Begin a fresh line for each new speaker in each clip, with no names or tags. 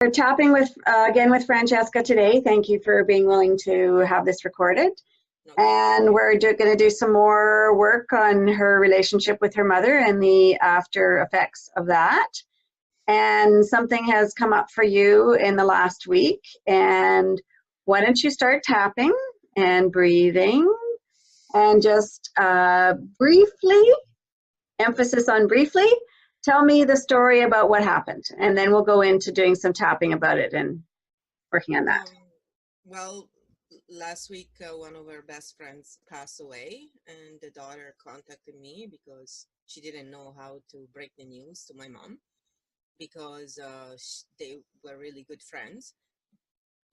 We're tapping with again with Francesca today. Thank you for being willing to have this recorded. And we're going to do some more work on her relationship with her mother and the after effects of that. And something has come up for you in the last week. And why don't you start tapping and breathing and just briefly, emphasis on briefly, tell me the story about what happened. And then we'll go into doing some tapping about it and working on that.
Well, last week, one of our best friends passed away, and the daughter contacted me because she didn't know how to break the news to my mom because they were really good friends,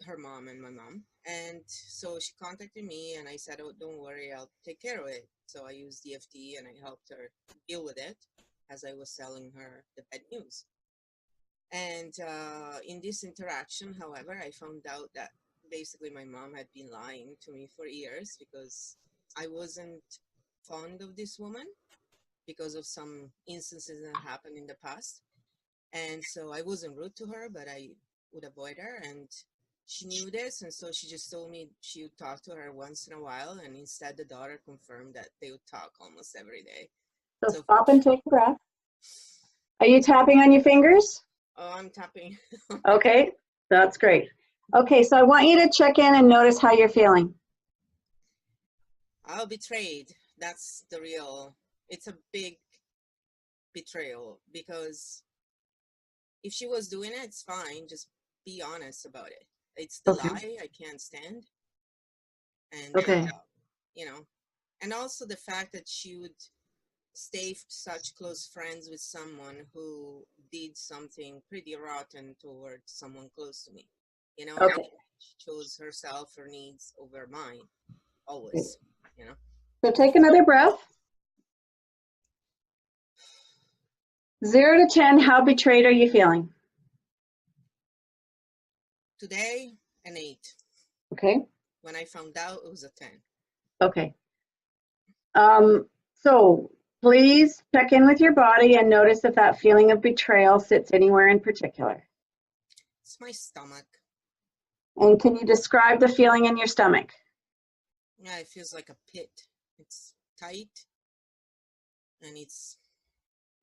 her mom and my mom. And so she contacted me, and I said, oh, don't worry, I'll take care of it. So I used EFT, and I helped her deal with it as I was telling her the bad news. And in this interaction, however, I found out that basically my mom had been lying to me for years because I wasn't fond of this woman because of some instances that happened in the past. And so I wasn't rude to her, but I would avoid her. And she knew this. And so she just told me she would talk to her once in a while. And instead, the daughter confirmed that they would talk almost every day.
So stop and take a breath. Are you tapping on your fingers?
Oh, I'm tapping.
Okay, that's great. Okay, so I want you to check in and notice how you're feeling.
I'll betrayed. That's the real, it's a big betrayal because if she was doing it, it's fine. Just be honest about it. It's the lie I can't stand. And, you know, and also the fact that she would stay such close friends with someone who did something pretty rotten towards someone close to me. You know, she chose herself, her needs over mine, always, you know.
So take another breath. 0 to 10, how betrayed are you feeling?
Today, an 8.
Okay.
When I found out, it was a 10.
Okay. So please check in with your body and notice if that feeling of betrayal sits anywhere in particular.
It's my stomach.
And can you describe the feeling in your stomach?
Yeah, it feels like a pit. It's tight and it's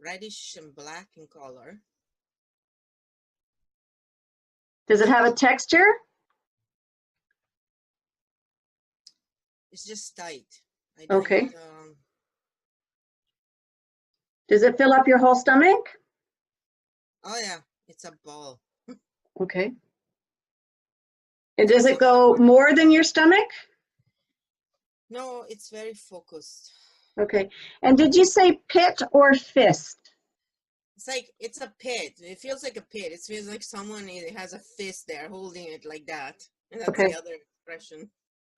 reddish and black in color.
Does it have a texture?
It's just tight.
Okay. Does it fill up your whole stomach?
Oh yeah, it's a ball.
Okay. And does it go more than your stomach?
No, it's very focused.
Okay. And did you say pit or fist?
It's like, it's a pit. It feels like a pit. It feels like someone has a fist there holding it like that. And that's the other expression.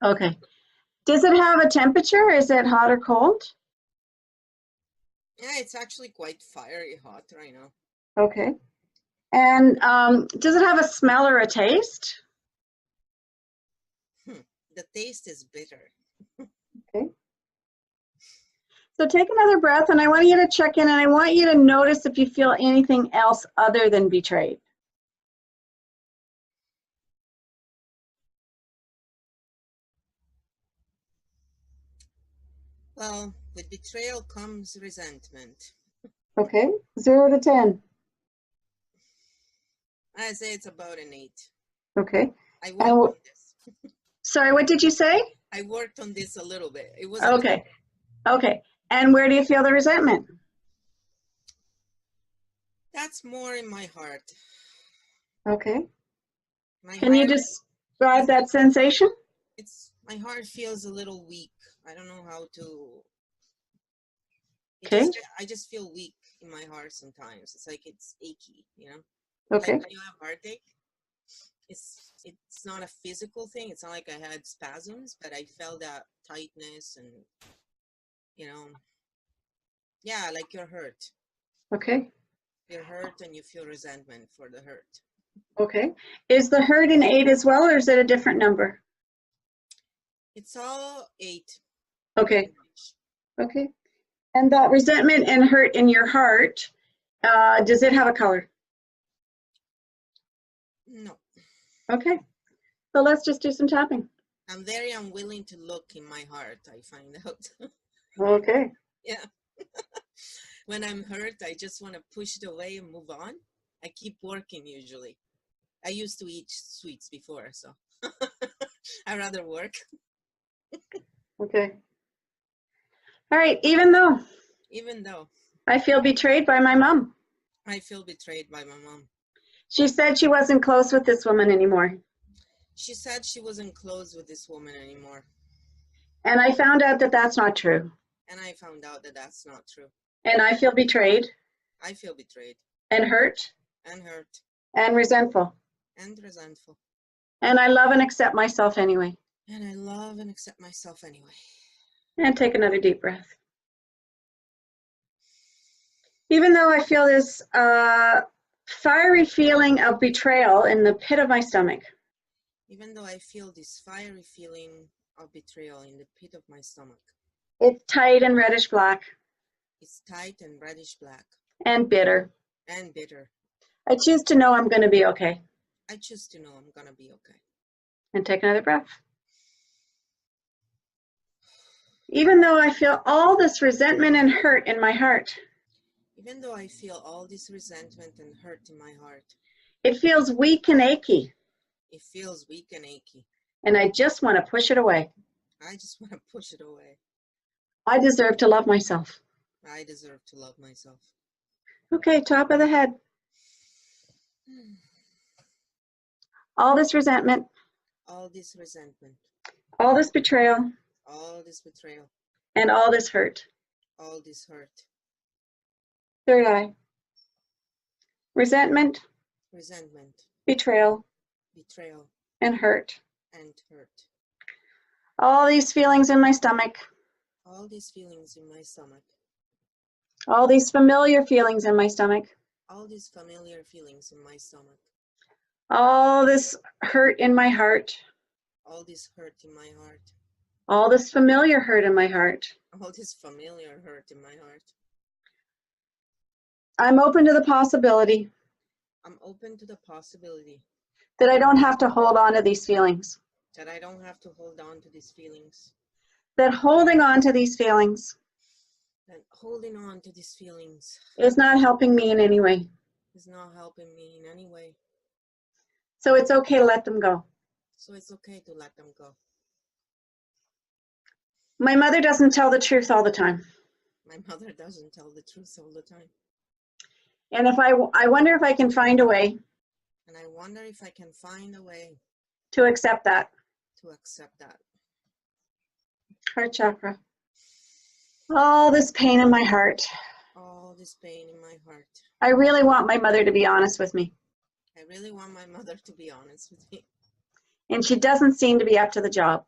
Okay. Does it have a temperature? Is it hot or cold?
Yeah, it's actually quite fiery hot right now.
Okay. And does it have a smell or a taste?
The taste is bitter.
Okay. So take another breath, and I want you to check in, and I want you to notice if you feel anything else other than betrayed.
Well, with betrayal comes resentment.
Okay. 0 to 10.
I say it's about an 8.
Okay.
I worked on this.
Sorry, what did you say?
I worked on this a little bit. It was
okay. Okay. And where do you feel the resentment?
That's more in my heart.
Okay. Can you describe that sensation?
My heart feels a little weak. I don't know how to. I just feel weak in my heart sometimes. It's like it's achy, you know.
Okay.
Like when you have heartache, it's not a physical thing. It's not like I had spasms, but I felt that tightness and, you know, yeah, like you're hurt.
Okay.
You're hurt and you feel resentment for the hurt.
Okay. Is the hurt an 8 as well, or is it a different number?
It's all 8.
Okay. Okay. And that resentment and hurt in your heart, does it have a color?
No.
Okay. So let's just do some tapping.
I'm very unwilling to look in my heart, I find out.
Okay.
Yeah. When I'm hurt, I just want to push it away and move on. I keep working usually. I used to eat sweets before, so I rather work.
Okay. All right. Even though
Even though
I feel betrayed by my mom.
I feel betrayed by my mom.
She said she wasn't close with this woman anymore.
She said she wasn't close with this woman anymore.
And I found out that that's not true.
And I found out that that's not true.
And I feel betrayed
I feel betrayed
and hurt
and hurt
and resentful.
and resentful.
And I love and accept myself anyway.
And I love and accept myself anyway.
And take another deep breath. Even though I feel this fiery feeling of betrayal in the pit of my stomach.
Even though I feel this fiery feeling of betrayal in the pit of my stomach.
It's tight and reddish black.
It's tight and reddish black.
And bitter.
And bitter.
I choose to know I'm going to be okay.
I choose to know I'm going to be okay.
And take another breath. Even though I feel all this resentment and hurt in my heart.
Even though I feel all this resentment and hurt in my heart.
It feels weak and achy.
It feels weak and achy.
And I just want to push it away.
I just want to push it away.
I deserve to love myself.
I deserve to love myself.
Okay, top of the head. All this resentment.
All this resentment.
All this betrayal.
All this betrayal.
And all this hurt.
All this hurt.
Third eye. Resentment.
Resentment.
Betrayal.
Betrayal.
And hurt.
And hurt.
All these feelings in my stomach.
All these feelings in my stomach.
All these familiar feelings in my stomach.
All these familiar feelings in my stomach.
All this hurt in my heart.
All this hurt in my heart.
All this familiar hurt in my heart.
All this familiar hurt in my heart.
I'm open to the possibility.
I'm open to the possibility.
That I don't have to hold on to these feelings.
That I don't have to hold on to these feelings.
That holding on to these feelings.
That holding on to these feelings.
Is not helping me in any way.
Is not helping me in any way.
So it's okay to let them go.
So it's okay to let them go.
My mother doesn't tell the truth all the time.
My mother doesn't tell the truth all the time.
And if I wonder if I can find a way.
And I wonder if I can find a way.
To accept that.
To accept that.
Heart chakra. All this pain in my heart.
All this pain in my heart.
I really want my mother to be honest with me.
I really want my mother to be honest with me.
And she doesn't seem to be up to the job.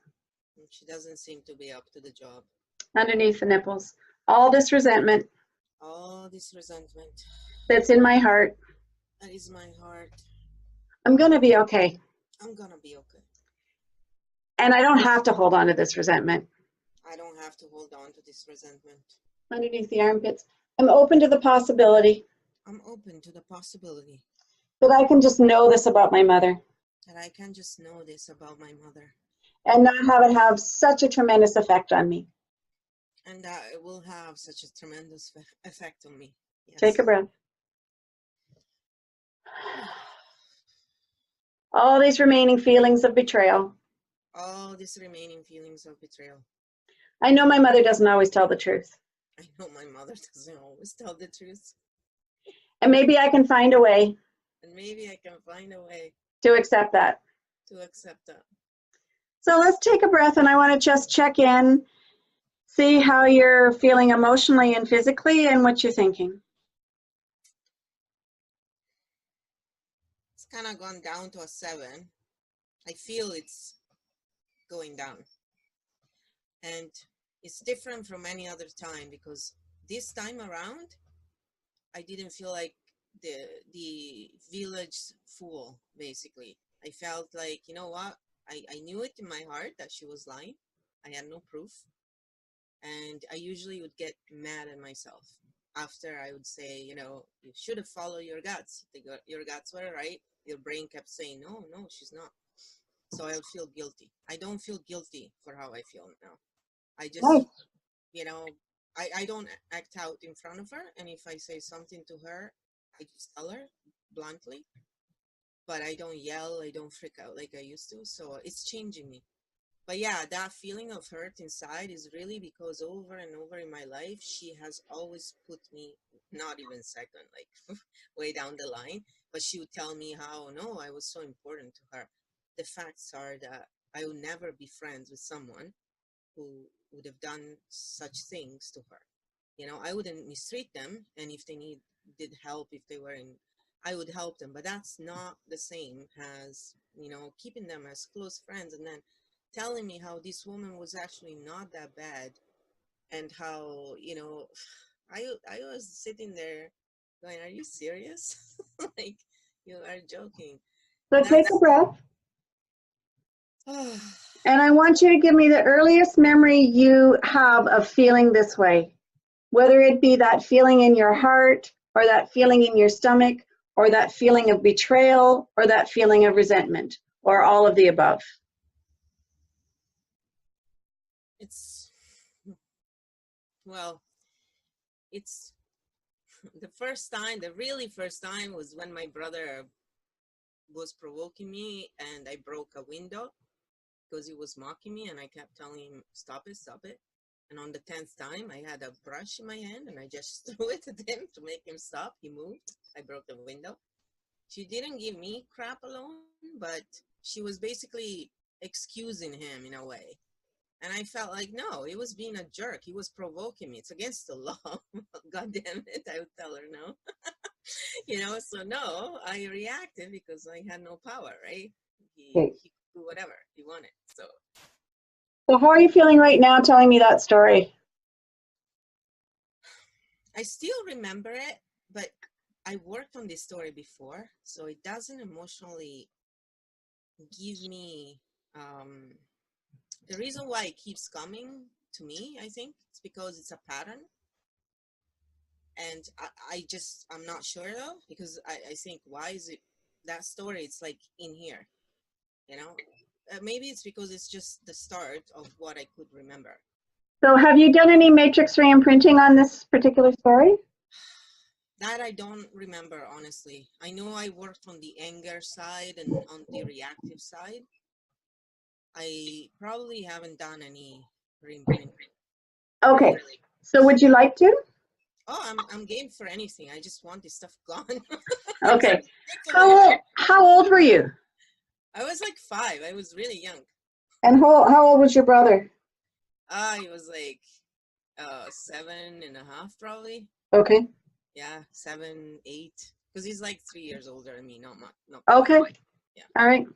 And she doesn't seem to be up to the job.
Underneath the nipples. All this resentment.
All this resentment.
That's in my heart.
That is my heart.
I'm going to be okay.
I'm going to be okay.
And I don't have to hold on to this resentment.
I don't have to hold on to this resentment.
Underneath the armpits. I'm open to the possibility.
I'm open to the possibility.
That I can just know this about my mother.
That I can just know this about my mother.
And not have it have such a tremendous effect on me.
And that it will have such a tremendous effect on me. Yes.
Take a breath. All these remaining feelings of betrayal.
All these remaining feelings of betrayal.
I know my mother doesn't always tell the truth.
I know my mother doesn't always tell the truth.
And maybe I can find a way.
And maybe I can find a way.
To accept that.
To accept that.
So let's take a breath and I want to just check in. See how you're feeling emotionally and physically and what you're thinking.
It's kind of gone down to a 7. I feel it's going down. And it's different from any other time because this time around, I didn't feel like the village fool, basically. I felt like, you know what? I knew it in my heart that she was lying. I had no proof. And I usually would get mad at myself. After I would say, you know, you should have followed your guts. Your guts were right. your brain kept saying, no, no, she's not. So I'll feel guilty. I don't feel guilty for how I feel now. I just,
Nice.
you know, I don't act out in front of her. And if I say something to her, I just tell her bluntly. But I don't yell, I don't freak out like I used to. So it's changing me. But yeah, that feeling of hurt inside is really because over and over in my life, she has always put me, not even second, like way down the line, but she would tell me how, no, I was so important to her. The facts are that I would never be friends with someone who would have done such things to her. You know, I wouldn't mistreat them. And if they needed help, if they were in, I would help them. But that's not the same as, you know, keeping them as close friends and then telling me how this woman was actually not that bad and how, you know, I was sitting there going, are you serious? Like, you are joking.
So take a breath. And I want you to give me the earliest memory you have of feeling this way, whether it be that feeling in your heart or that feeling in your stomach or that feeling of betrayal or that feeling of resentment or all of the above.
It's, well, it's the first time, the really first time was when my brother was provoking me and I broke a window because he was mocking me and I kept telling him, stop it, stop it. And on the 10th time, I had a brush in my hand and I just threw it at him to make him stop. He moved. I broke the window. She didn't give me crap alone, but she was basically excusing him in a way. And I felt like, no, he was being a jerk. He was provoking me. It's against the law. God damn it. I would tell her no. You know, so no, I reacted because I had no power, right? He could do whatever he wanted.
So how are you feeling right now telling me that story?
I still remember it, but I worked on this story before, so it doesn't emotionally give me, the reason why it keeps coming to me, I think, it's because it's a pattern. And I'm not sure though, because I think, why is it, that story, it's like in here, you know? Maybe it's because it's just the start of what I could remember.
So have you done any matrix reimprinting on this particular story?
That I don't remember, honestly. I know I worked on the anger side and on the reactive side. I probably haven't done any reimprinting.
Okay, so would you like to?
Oh, I'm game for anything. I just want this stuff gone.
Okay. How old were you?
I was like 5. I was really young.
And how old was your brother?
He was like 7.5 probably.
Okay.
Yeah, 7, 8. Because he's like 3 years older than me, not much. Not
okay.
Yeah.
All right.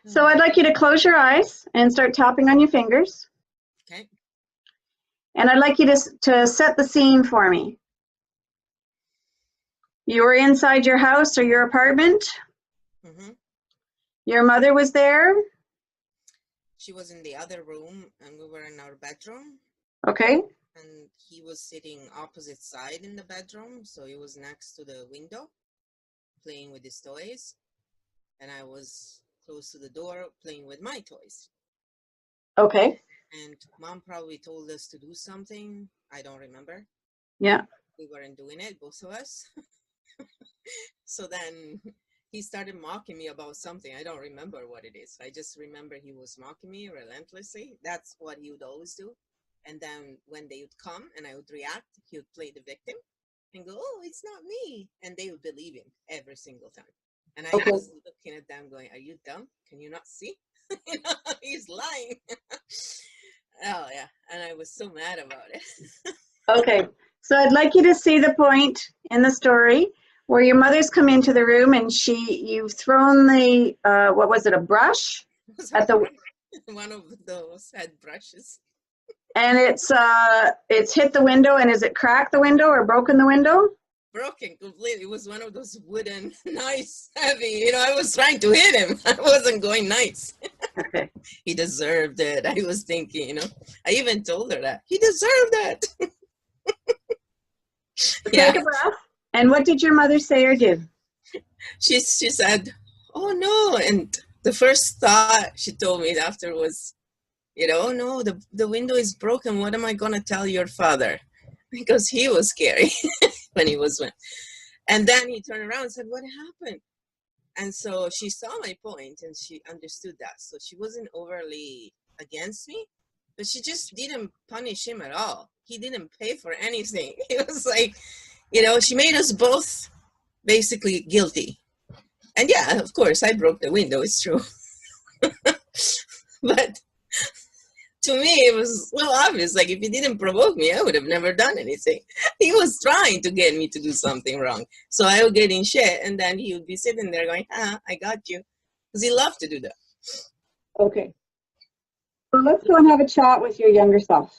So I'd like you to close your eyes and start tapping on your fingers.
Okay.
And I'd like you to set the scene for me. You were inside your house or your apartment.
Mm-hmm.
Your mother was there.
She was in the other room and we were in our bedroom.
Okay.
And he was sitting opposite side in the bedroom, so he was next to the window playing with his toys, and I was close to the door playing with my toys.
Okay.
And Mom probably told us to do something. I don't remember.
Yeah.
We weren't doing it, both of us. So then he started mocking me about something. I don't remember what it is. I just remember he was mocking me relentlessly. That's what he would always do. And then when they would come and I would react, he would play the victim and go, oh, it's not me. And they would believe him every single time. And I was looking at them going, are you dumb? Can you not see? You know, he's lying. Oh, yeah. And I was so mad about it.
Okay. So I'd like you to see the point in the story where your mother's come into the room and you've thrown the, what was it, a brush? At the
one of those head brushes.
And it's hit the window, and is it cracked the window or broken the window?
Broken completely. It was one of those wooden, nice, heavy. You know, I was trying to hit him. I wasn't going nice.
Okay.
He deserved it. I was thinking, you know. I even told her that. He deserved that.
Yeah. Take a breath. And what did your mother say or do?
she said, "Oh no!" And the first thought she told me after was, "Oh no, the window is broken. What am I gonna tell your father?" Because he was scary when he was when. And then he turned around and said, "What happened?" And so she saw my point and she understood that. So she wasn't overly against me, but she just didn't punish him at all. He didn't pay for anything. It was like, she made us both basically guilty. And yeah, of course, I broke the window. It's true. But to me, it was well obvious. Like, if he didn't provoke me, I would have never done anything. He was trying to get me to do something wrong. So I would get in shit, and then he would be sitting there going, I got you. Because he loved to do that.
Okay. So let's go and have a chat with your younger self.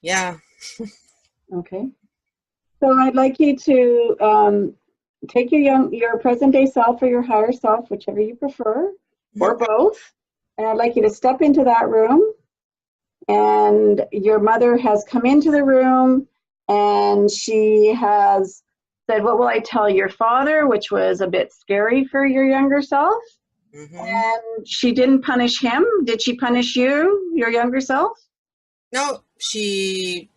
Yeah.
Okay. So I'd like you to take your present day self or your higher self, whichever you prefer, or both. And I'd like you to step into that room. And your mother has come into the room and she has said, "What will I tell your father?" which was a bit scary for your younger self.
Mm-hmm.
And she didn't punish him. Did she punish you, your younger self?
No, she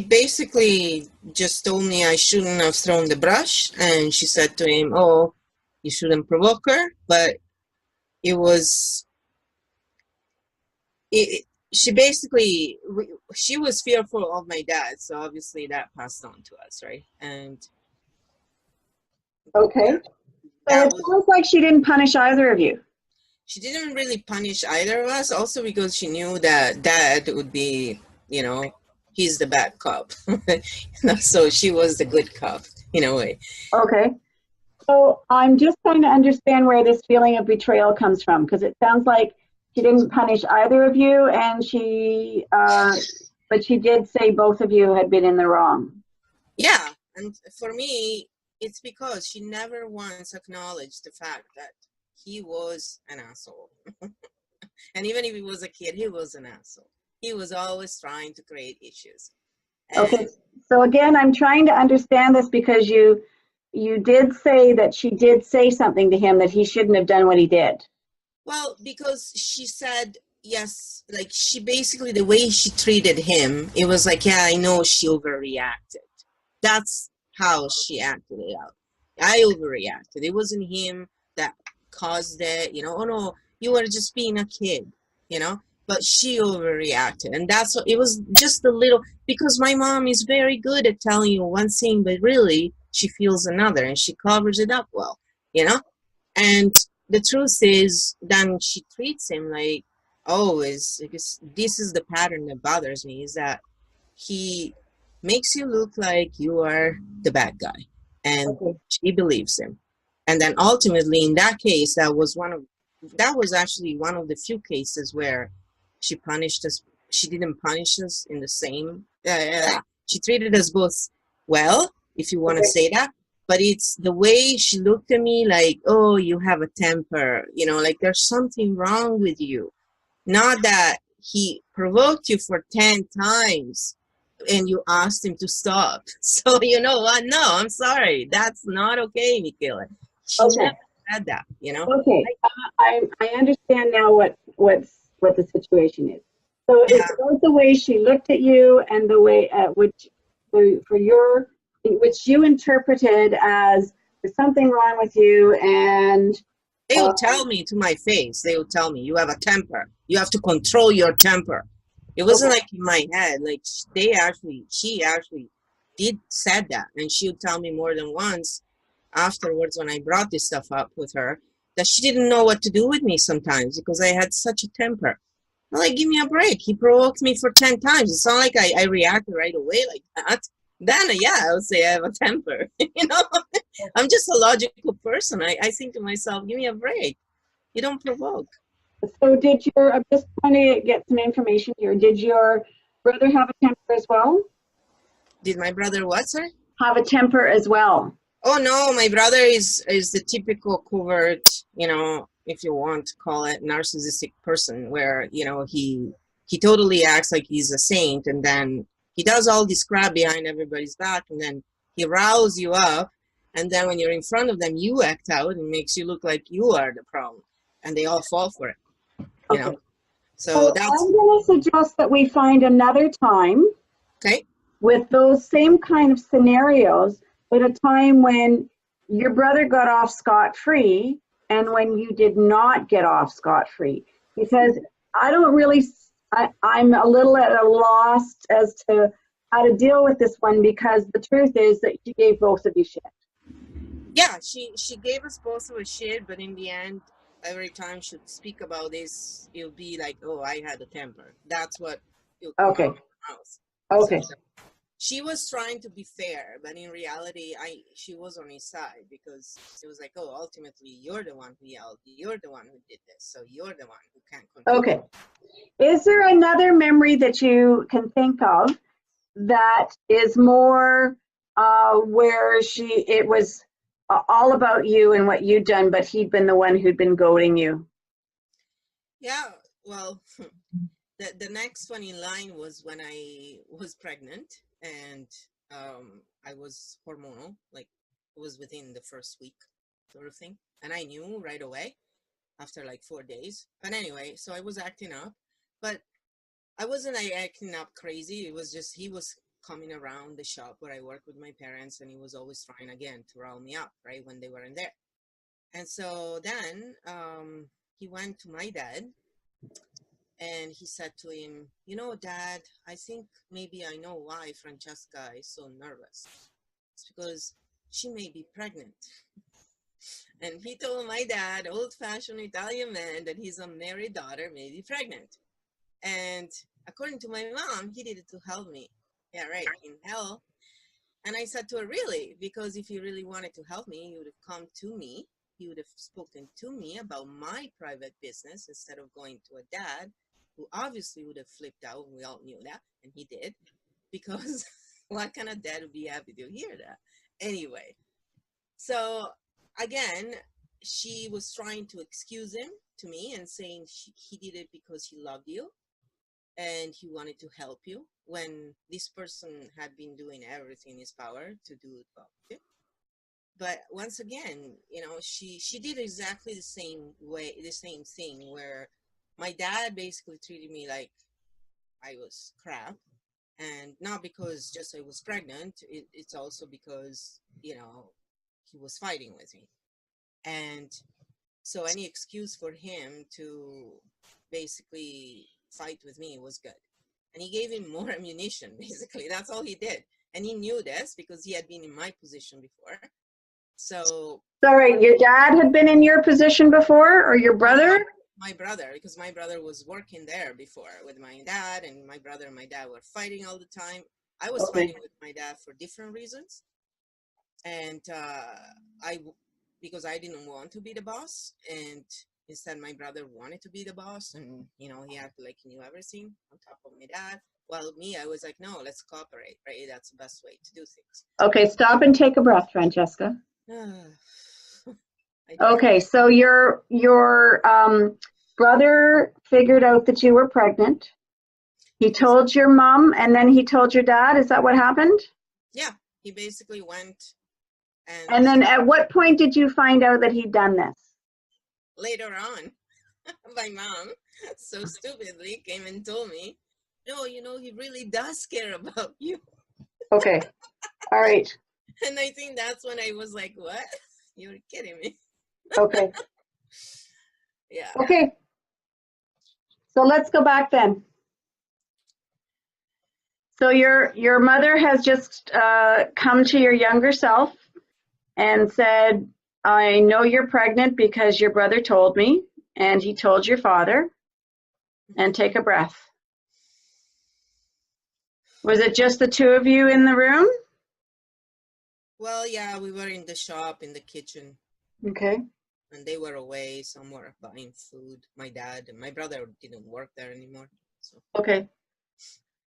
basically just told me I shouldn't have thrown the brush. And she said to him, "Oh, you shouldn't provoke her." But it was... she basically, she was fearful of my dad, so obviously that passed on to us, right? And
okay, so it sounds like she didn't punish either of you.
She didn't really punish either of us, also because she knew that dad would be, he's the bad cop. So she was the good cop in a way.
Okay, so I'm just trying to understand where this feeling of betrayal comes from, because it sounds like she didn't punish either of you, and but she did say both of you had been in the wrong.
Yeah, and for me, it's because she never once acknowledged the fact that he was an asshole. And even if he was a kid, he was an asshole. He was always trying to create issues.
Okay, so again, I'm trying to understand this because you did say that she did say something to him that he shouldn't have done what he did.
Well, because she said, yes, like she basically, the way she treated him, it was like, yeah, I know she overreacted. That's how she acted it out. I overreacted. It wasn't him that caused it, oh no, you were just being a kid, but she overreacted. And that's what it was, just a little, because my mom is very good at telling you one thing, but really she feels another and she covers it up well, and the truth is, then she treats him like always, because this is the pattern that bothers me, is that he makes you look like you are the bad guy, and she believes him. And then ultimately, in that case, that was actually one of the few cases where she punished us. She didn't punish us in the same. She treated us both well, if you want to say that. But it's the way she looked at me like, "Oh, you have a temper, like there's something wrong with you." Not that he provoked you for 10 times and you asked him to stop. So you know what? No, I'm sorry. That's not okay, Michaela. She never said that,
Okay, I understand now what the situation is. So it's both the way she looked at you and the way which you interpreted as there's something wrong with you, and
they will tell me to my face. They will tell me, "You have a temper. You have to control your temper." It wasn't like in my head. Like she actually did said that, and she would tell me more than once afterwards when I brought this stuff up with her that she didn't know what to do with me sometimes because I had such a temper. I'm like, give me a break. He provoked me for 10 times. It's not like I reacted right away like that. Then, yeah, I would say I have a temper. I'm just a logical person. I think to myself, give me a break. You don't provoke.
So I'm just trying to get some information here. Did your brother have a temper as well?
Did my brother what, sir?
Have a temper as well?
Oh, no, my brother is the typical covert, if you want to call it, narcissistic person where, he totally acts like he's a saint, and then he does all this crap behind everybody's back, and then he riles you up, And then when you're in front of them, you act out and makes you look like you are the problem. And they all fall for it, you know?
Okay.
So
So
that's
I'm going to suggest that we find another time
okay.
with those same kind of scenarios, but a time when your brother got off scot-free and when you did not get off scot-free. Because I don't really, I'm a little at a loss as to how to deal with this one, because the truth is that she gave both of you shit.
Yeah, she gave us both of a shit, but in the end, every time she'd speak about this, it'll be like, oh, I had a temper. That's what it'll come out
Okay.
of her mouth.
Okay.
So she was trying to be fair, but in reality, she was on his side, because it was like, oh, ultimately, you're the one who yelled. You're the one who did this. So you're the one who can't control.
Okay. Is there another memory that you can think of that is more where it was all about you and what you'd done, but he'd been the one who'd been goading you?
Yeah, well, the next one in line was when I was pregnant, and I was hormonal, like it was within the first week sort of thing. And I knew right away after like 4 days. But anyway, so I was acting up, but I wasn't like acting up crazy. It was just he was coming around the shop where I work with my parents, and he was always trying again to rile me up, right, when they weren't there. And so then he went to my dad and he said to him, you know, Dad, I think maybe I know why Francesca is so nervous. It's because she may be pregnant. And he told my dad, old-fashioned Italian man, that his unmarried daughter may be pregnant. And according to my mom, he did it to help me. Yeah, right, in hell. And I said to her, really? Because if he really wanted to help me, he would have come to me. He would have spoken to me about my private business instead of going to a dad who obviously would have flipped out. We all knew that, and he did. Because what kind of dad would be happy to hear that? Anyway, so again, she was trying to excuse him to me and saying he did it because he loved you and he wanted to help you, when this person had been doing everything in his power to do it well. But once again, you know, she did exactly the same way, the same thing, where my dad basically treated me like I was crap. And not because just I was pregnant, it's also because, you know, he was fighting with me. And so any excuse for him to basically fight with me was good. And he gave him more ammunition, basically. That's all he did. And he knew this because he had been in my position before. So
Sorry, your dad had been in your position before, or your brother?
my brother, because my brother was working there before with my dad, and my brother and my dad were fighting all the time. I was
Okay.
fighting with my dad for different reasons. And because I didn't want to be the boss, and instead my brother wanted to be the boss, and you know, he acted like he knew everything on top of my dad. While me, I was like, no, let's cooperate, right? That's the best way to do things.
Okay, stop and take a breath, Francesca. Okay, so your brother figured out that you were pregnant. He told your mom, and then he told your dad. Is that what happened?
Yeah, he basically went
And then at what point did you find out that he'd done this?
later on, my mom so stupidly came and told me, no, you know, he really does care about you.
Okay, all right.
And I think that's when I was like, what? You're kidding me.
Okay.
Yeah.
Okay. So let's go back then. So your mother has just come to your younger self and said, I know you're pregnant because your brother told me, and he told your father. And take a breath. Was it just the two of you in the room?
Well, yeah, we were in the shop, in the kitchen.
Okay.
And they were away somewhere buying food. My dad and my brother didn't work there anymore. So.
Okay.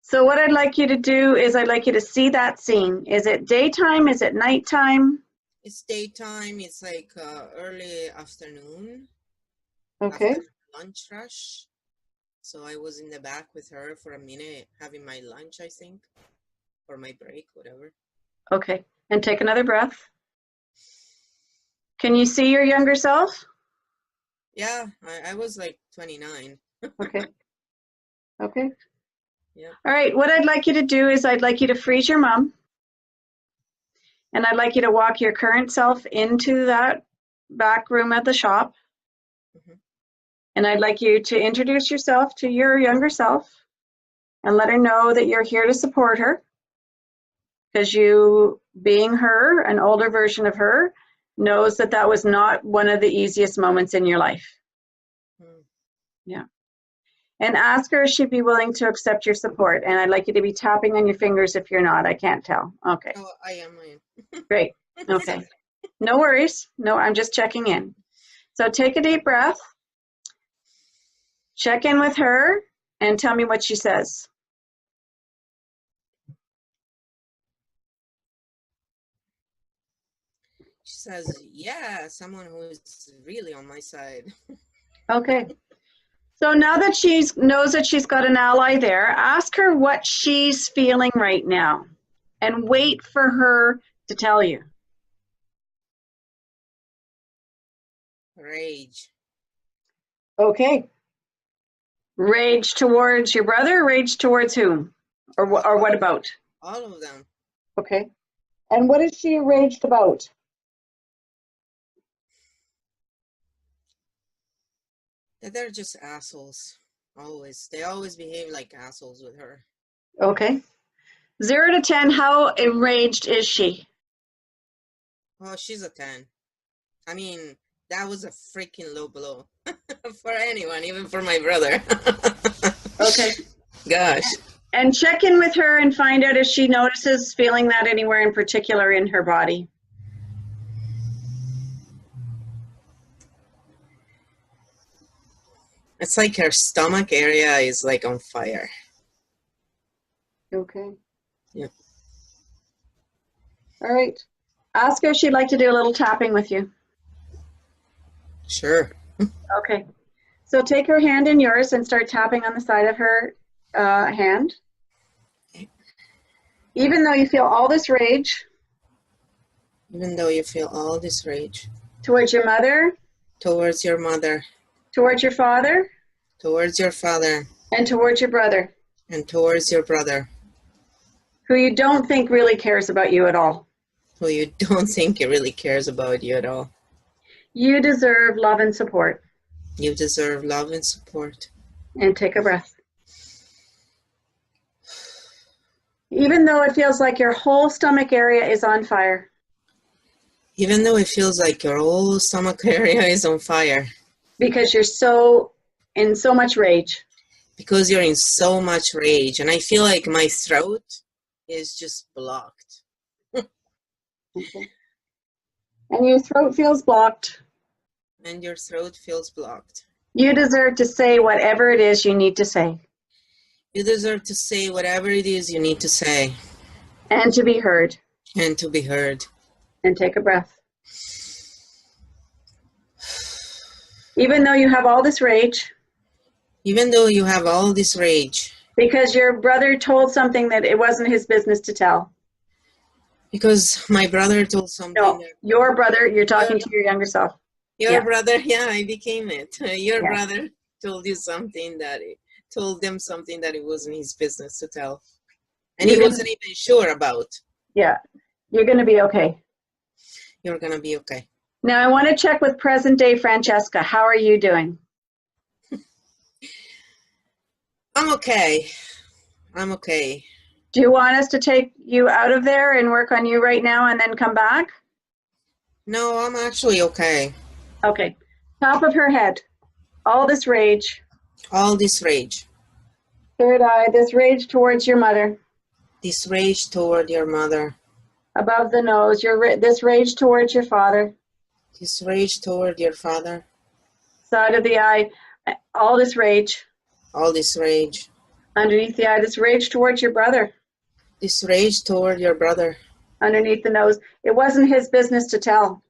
So what I'd like you to do is I'd like you to see that scene. Is it daytime? Is it nighttime?
It's daytime. It's like early afternoon.
Okay.
After lunch rush. So I was in the back with her for a minute, having my lunch, I think, or my break, whatever.
Okay. And take another breath. Can you see your younger self?
Yeah, I was like 29.
Okay. Okay.
Yeah.
All right. What I'd like you to do is I'd like you to freeze your mom. And I'd like you to walk your current self into that back room at the shop.
Mhm.
And I'd like you to introduce yourself to your younger self and let her know that you're here to support her. Because you, being her, an older version of her, knows that that was not one of the easiest moments in your life.
Mm.
Yeah. And ask her if she'd be willing to accept your support. And I'd like you to be tapping on your fingers if you're not. I can't tell. Okay.
Oh, I am.
Great. Okay. No worries. No, I'm just checking in. So take a deep breath. Check in with her and tell me what she says.
She says, yeah, someone who is really on my side.
Okay. So now that she knows that she's got an ally there, ask her what she's feeling right now and wait for her to tell you.
Rage.
Okay. Rage towards your brother, rage towards whom? Or what about?
All of them.
Okay. And what is she raged about?
That they're just assholes. Always. They always behave like assholes with her.
Okay. 0 to 10, how enraged is she?
Oh, she's a 10. I mean, that was a freaking low blow for anyone, even for my brother.
Okay.
Gosh.
And check in with her and find out if she notices feeling that anywhere in particular in her body.
It's like her stomach area is like on fire.
Okay.
Yeah.
All right. Ask her if she'd like to do a little tapping with you.
Sure.
Okay. So take her hand in yours and start tapping on the side of her hand. Even though you feel all this rage
Even though you feel all this rage
towards your mother,
towards your mother,
towards your father,
towards your father,
and towards your brother,
and towards your brother,
who you don't think really cares about you at all.
who you don't think really cares about you at all.
You deserve love and support.
You deserve love and support.
And take a breath. Even though it feels like your whole stomach area is on fire.
Even though it feels like your whole stomach area is on fire.
Because you're in so much rage.
Because you're in so much rage. And I feel like my throat is just blocked.
Okay. And your throat feels blocked.
And your throat feels blocked.
You deserve to say whatever it is you need to say.
You deserve to say whatever it is you need to say.
And to be heard.
And to be heard.
And take a breath. Even though you have all this rage.
Even though you have all this rage.
Because your brother told something that it wasn't his business to tell.
Because my brother told something.
No, your brother, you're talking to your younger self.
Your brother, yeah, I became it. Your
Yeah.
brother told you something told them something that it wasn't his business to tell. And he wasn't even sure about.
Yeah, you're going to be okay.
You're going to be okay.
Now I want to check with present day Francesca. How are you doing?
I'm okay. I'm okay.
Do you want us to take you out of there and work on you right now and then come back?
No, I'm actually okay.
Okay. Top of her head. All this rage.
All this rage.
Third eye, this rage towards your mother.
This rage toward your mother.
Above the nose, this rage towards your father.
This rage toward your father.
Side of the eye, all this rage.
All this rage.
Underneath the eye, this rage towards your brother.
This rage toward your brother.
Underneath the nose, it wasn't his business to tell.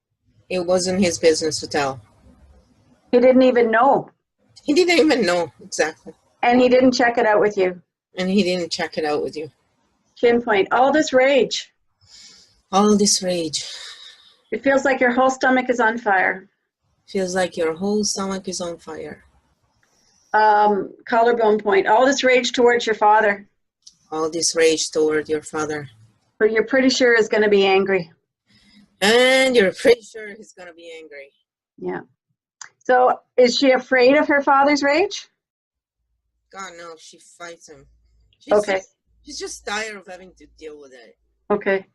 It wasn't his business to tell.
He didn't even know.
He didn't even know, exactly.
And he didn't check it out with you.
And he didn't check it out with you.
Chin point, all this rage.
All this rage.
It feels like your whole stomach is on fire.
Feels like your whole stomach is on fire.
Collarbone point. All this rage towards your father,
All this rage toward your father.
who you're pretty sure is going to be angry.
And you're pretty sure he's going to be angry.
Yeah. So is she afraid of her father's rage?
God, no, she fights him.
Okay.
She's just tired of having to deal with it.
Okay.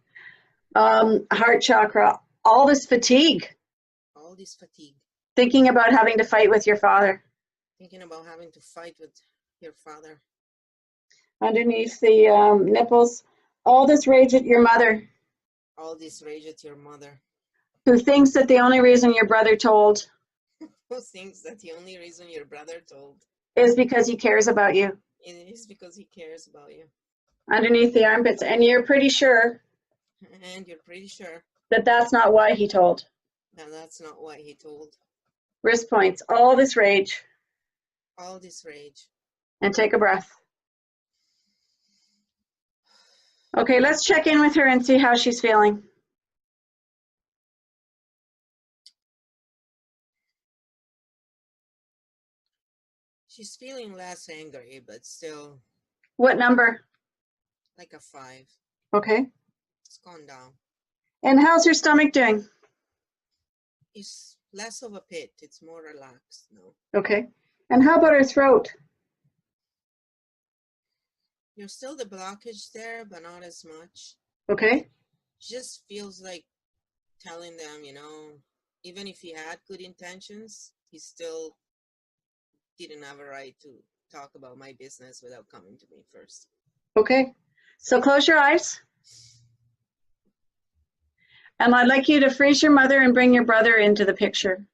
Heart chakra. All this fatigue.
All this fatigue.
Thinking about having to fight with your father.
Thinking about having to fight with your father.
Underneath the nipples. All this rage at your mother.
All this rage at your mother.
Who thinks that the only reason your brother told
Who thinks that the only reason your brother told
is because he cares about you.
it is because he cares about you.
Underneath the armpits. And you're pretty sure
And you're pretty sure
that that's not why he told.
that that's not what he told.
Wrist points. All this rage.
All this rage.
And take a breath. Okay, let's check in with her and see how she's feeling.
She's feeling less angry, but still.
What number?
Like a 5.
Okay.
It's gone down.
And how's her stomach doing?
It's less of a pit. It's more relaxed now.
Okay. And how about her throat?
There's still the blockage there, but not as much.
Okay.
She just feels like telling them, even if he had good intentions, he still didn't have a right to talk about my business without coming to me first.
Okay. So close your eyes. And I'd like you to freeze your mother and bring your brother into the picture.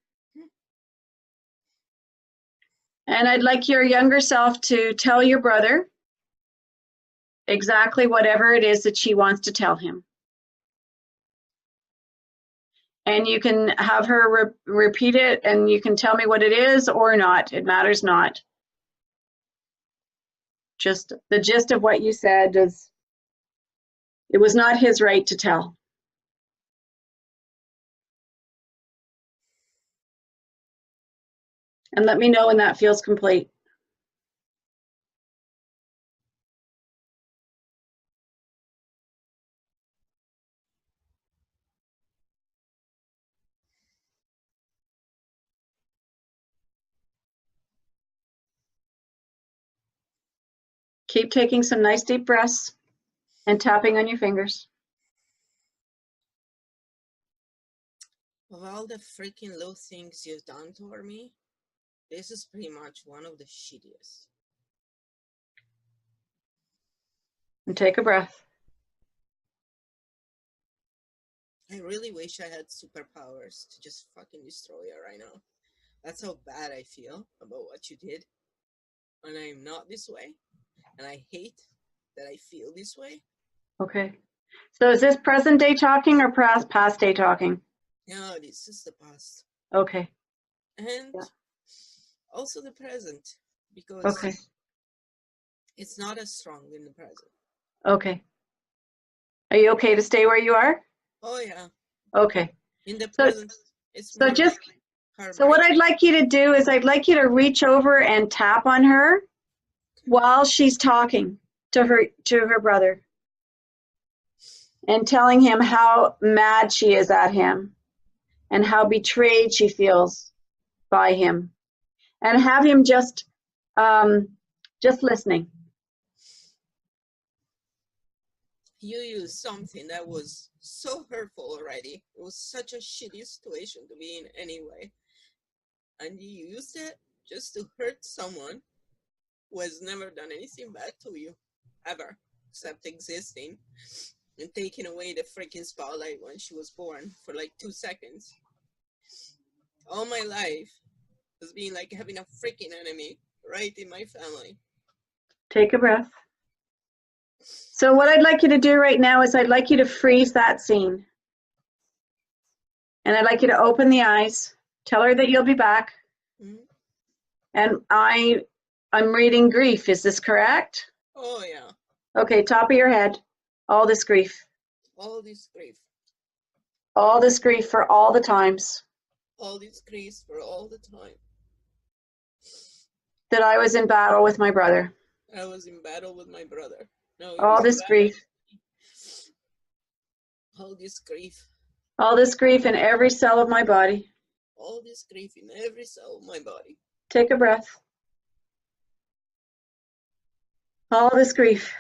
And I'd like your younger self to tell your brother exactly whatever it is that she wants to tell him. And you can have her repeat it, and you can tell me what it is or not. It matters not. Just the gist of what you said is, it was not his right to tell. And let me know when that feels complete. Keep taking some nice deep breaths and tapping on your fingers.
Of all the freaking little things you've done toward me, this is pretty much one of the shittiest.
And take a breath.
I really wish I had superpowers to just fucking destroy you right now. That's how bad I feel about what you did. And I am not this way. And I hate that I feel this way.
Okay. So is this present day talking or past day talking?
No, this is the past.
Okay.
And also the present. Because
okay.
It's not as strong in the present.
Okay. Are you okay to stay where you are?
Oh, yeah.
Okay.
In the present, it's
so
more
just
like
so what I'd like you to do is I'd like you to reach over and tap on her while she's talking to her brother and telling him how mad she is at him and how betrayed she feels by him, and have him just listening.
You used something that was so hurtful already. It was such a shitty situation to be in anyway. And you used it just to hurt someone who has never done anything bad to you, ever, except existing, and taking away the freaking spotlight when she was born for like 2 seconds. All my life has been like having a freaking enemy right in my family.
Take a breath. So what I'd like you to do right now is I'd like you to freeze that scene. And I'd like you to open the eyes, tell her that you'll be back.
Mm-hmm.
And I'm reading grief, is this correct?
Oh, yeah.
Okay, top of your head, all this grief.
All this grief.
All this grief for all the times
All this grief for all the time
that I was in battle with my brother.
I was in battle with my brother. No, he
All
was in
this
battle.
grief.
All this grief.
All this grief in every cell of my body.
All this grief in every cell of my body.
Take a breath. All this grief.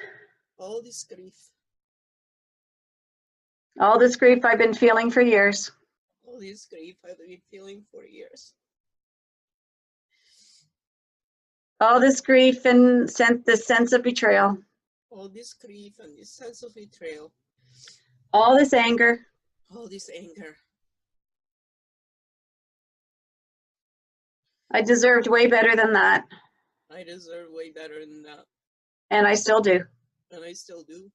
All this grief.
All this grief I've been feeling for years.
All this grief I've been feeling for years.
All this grief and this sense of betrayal.
All this grief and this sense of betrayal.
All this anger.
All this anger.
I deserved way better than that.
I deserve way better than that.
And I still do.
And I still do.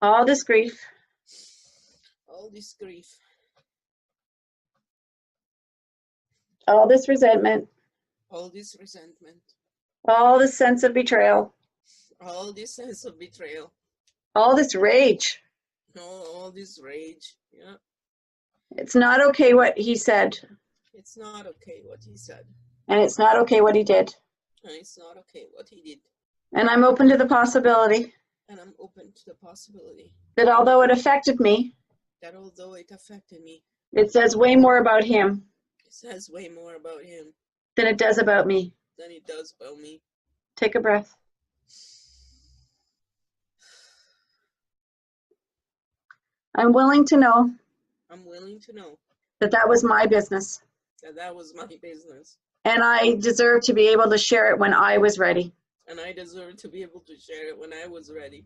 All this grief.
All this grief.
All this resentment.
All this resentment.
All this sense of betrayal.
All this sense of betrayal.
All this rage.
No, all this rage. Yeah.
It's not okay what he said.
It's not okay what he said.
And it's not okay what he did.
And it's not okay what he did.
And I'm open to the possibility.
And I'm open to the possibility.
That although it affected me.
That although it affected me.
It says way more about him.
It says way more about him.
Than it does about me.
Than it does about me.
Take a breath. I'm willing to know.
I'm willing to know.
That was my business.
That was my business.
And I deserve to be able to share it when I was ready.
And I deserve to be able to share it when I was ready.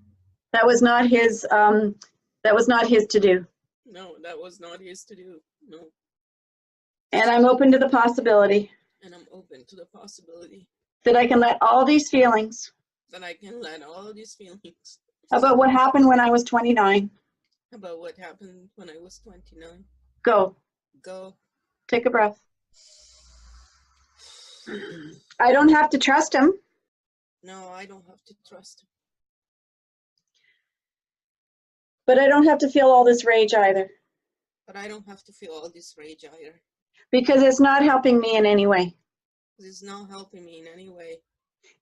That was not his to do.
No, that was not his to do. No.
And I'm open to the possibility.
And I'm open to the possibility.
That I can let all these feelings.
That I can let all these feelings.
About what happened when I was 29.
About what happened when I was 29.
Go.
Go.
Take a breath. I don't have to trust him.
No, I don't have to trust him.
But I don't have to feel all this rage either.
But I don't have to feel all this rage either.
Because it's not helping me in any way.
It's not helping me in any way.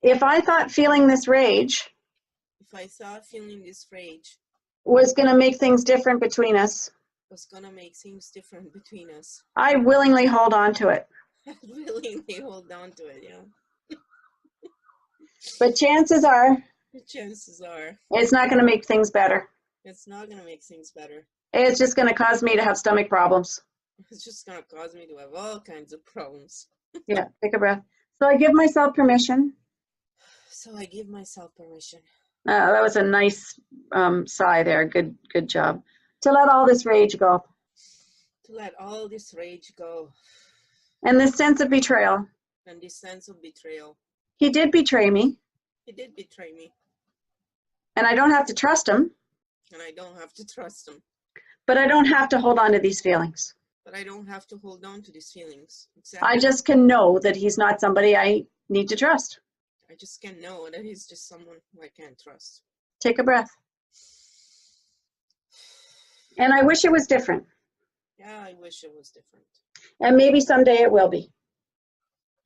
If I thought feeling this rage.
If I thought feeling this rage.
Was going to make things different between us.
Was going to make things different between us.
I willingly hold on to it.
I willingly hold on to it, yeah.
But chances are. It's not going to make things better.
It's not going to make things better.
It's just going to cause me to have stomach problems.
It's just going to cause me to have all kinds of problems.
Yeah, take a breath. So I give myself permission.
So I give myself permission.
That was a nice sigh there. Good job. To let all this rage go.
To let all this rage go.
And this sense of betrayal.
And this sense of betrayal.
He did betray me.
He did betray me.
And I don't have to trust him.
And I don't have to trust him.
But I don't have to hold on to these feelings.
But I don't have to hold on to these feelings. Exactly.
I just can know that he's not somebody I need to trust.
I just can know that he's just someone who I can't trust.
Take a breath. And I wish it was different.
Yeah, I wish it was different.
And maybe someday it will be.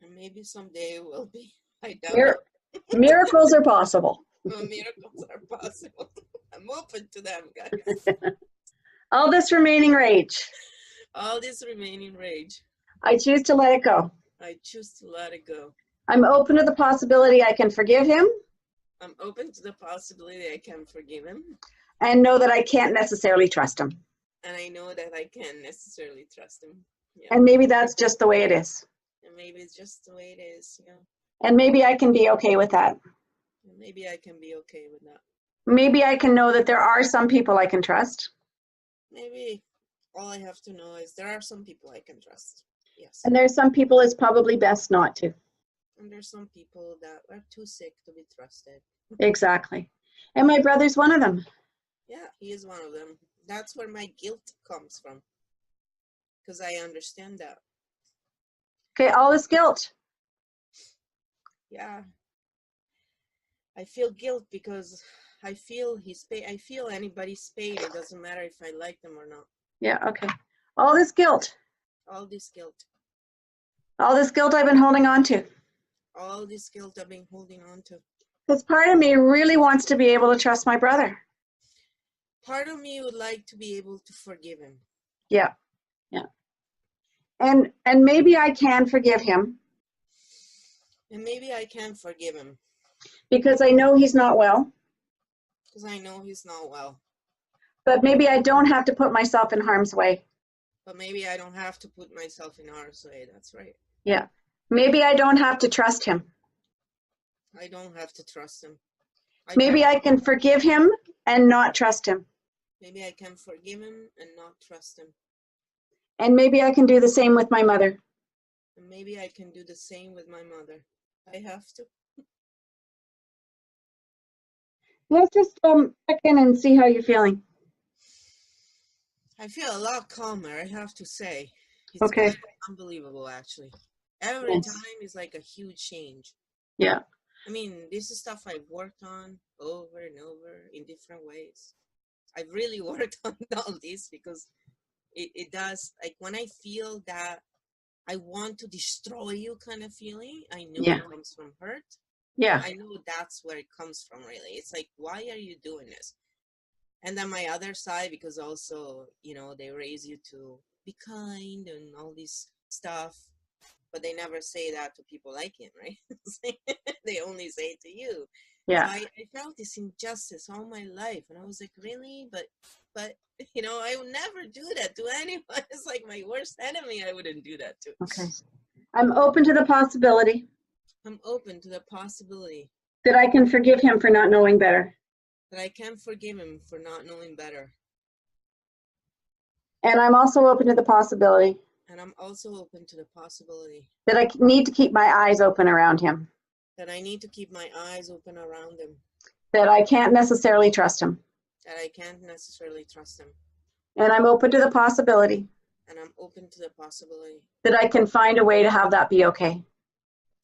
And maybe someday it will be. I doubt it.
Miracles are possible.
Well, miracles are possible. I'm open to them, guys.
All this remaining rage.
All this remaining rage.
I choose to let it go.
I choose to let it go.
I'm open to the possibility I can forgive him.
I'm open to the possibility I can forgive him.
And know that I can't necessarily trust him.
And I know that I can't necessarily trust him. Yeah.
And maybe that's just the way it is.
And maybe it's just the way it is, yeah.
And maybe I can be okay with that.
And maybe I can be okay with that.
Maybe I can know that there are some people I can trust.
Maybe all I have to know is there are some people I can trust. Yes.
And there's some people it's probably best not to.
And there's some people that are too sick to be trusted.
Exactly. And my brother's one of them.
Yeah, he is one of them. That's where my guilt comes from. Because I understand that.
Okay, all this guilt.
Yeah. I feel guilt because I feel anybody's pain. It doesn't matter if I like them or not.
Yeah, okay. All this guilt.
All this guilt.
All this guilt I've been holding on to.
All this guilt I've been holding on to.
Because part of me really wants to be able to trust my brother.
Part of me would like to be able to forgive him.
Yeah, yeah. And maybe I can forgive him.
And maybe I can forgive him.
Because I know he's not well.
Because I know he's not well.
But maybe I don't have to put myself in harm's way.
But maybe I don't have to put myself in harm's way. That's right.
Yeah. Maybe I don't have to trust him.
I don't have to trust him.
Maybe I can forgive him and not trust him.
Maybe I can forgive him and not trust him.
And maybe I can do the same with my mother.
And maybe I can do the same with my mother. I have to.
Let's just check in and see how you're feeling.
I feel a lot calmer, I have to say. It's
Okay.
kind of unbelievable, actually. Every time is like a huge change.
Yeah.
I mean, this is stuff I've worked on over and over in different ways. I've really worked on all this because it does, like when I feel that I want to destroy you kind of feeling, I know it comes from hurt.
Yeah.
I know that's where it comes from, really. It's like, why are you doing this? And then my other side, because also, you know, they raise you to be kind and all this stuff, but they never say that to people like him, right? They only say it to you.
Yeah.
So I felt this injustice all my life, and I was like, really? But you know, I would never do that to anyone. It's like my worst enemy. I wouldn't do that to.
Okay. I'm open to the possibility.
I'm open to the possibility
that I can forgive him for not knowing better.
That I can forgive him for not knowing better.
And I'm also open to the possibility.
And I'm also open to the possibility
that I need to keep my eyes open around him.
That I need to keep my eyes open around him.
That I can't necessarily trust him.
That I can't necessarily trust him.
And I'm open to the possibility.
And I'm open to the possibility.
That I can find a way to have that be okay.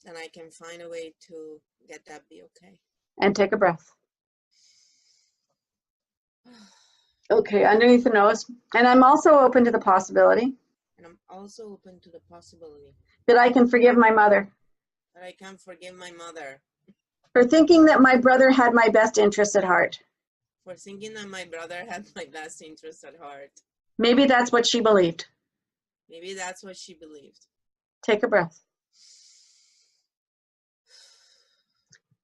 And I can find a way to get that be okay.
And take a breath. Okay, underneath the nose. And I'm also open to the possibility.
And I'm also open to the possibility.
That I can forgive my mother.
That I can forgive my mother.
For thinking that my brother had my best interests at heart.
For thinking that my brother had my best interests at heart.
Maybe that's what she believed.
Maybe that's what she believed.
Take a breath.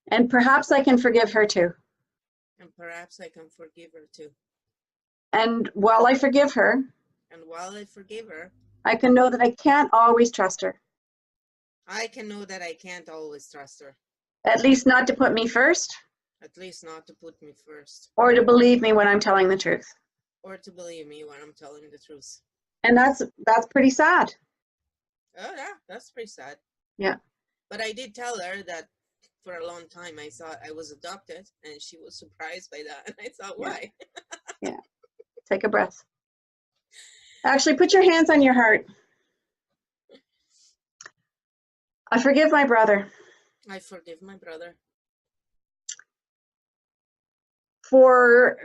And perhaps I can forgive her too.
And perhaps I can forgive her too.
And while I forgive her,
and while I forgive her,
I can know that I can't always trust her.
I can know that I can't always trust her.
At least not to put me first.
At least not to put me first.
Or to believe me when I'm telling the truth.
Or to believe me when I'm telling the truth.
And that's pretty sad.
Oh yeah, that's pretty sad.
Yeah.
But I did tell her that for a long time I thought I was adopted, and she was surprised by that. And I thought, why?
Yeah. Take a breath. Actually, put your hands on your heart. I forgive my brother.
I forgive my brother.
For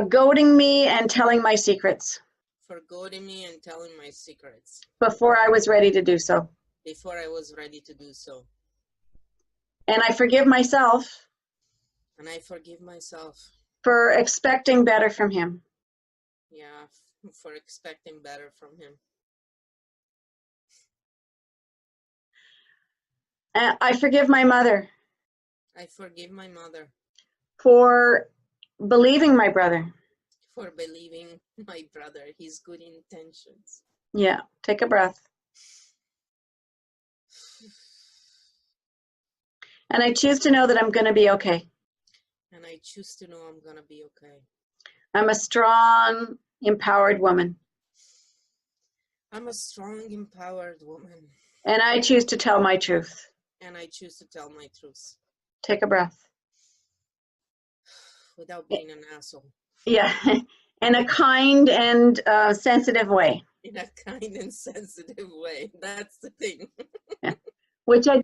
goading me and telling my secrets.
For goading me and telling my secrets.
Before I was ready to do so.
Before I was ready to do so.
And I forgive myself.
And I forgive myself.
For expecting better from him.
Yeah, for expecting better from him.
I forgive my mother.
I forgive my mother.
For believing my brother.
For believing my brother, his good intentions.
Yeah, take a breath. And I choose to know that I'm going to be okay.
And I choose to know I'm going to be okay.
I'm a strong, empowered woman.
I'm a strong, empowered woman.
And I choose to tell my truth.
And I choose to tell my truth.
Take a breath.
Without being an asshole.
Yeah, in a kind and sensitive way.
In a kind and sensitive way. That's the thing.
Yeah. Which I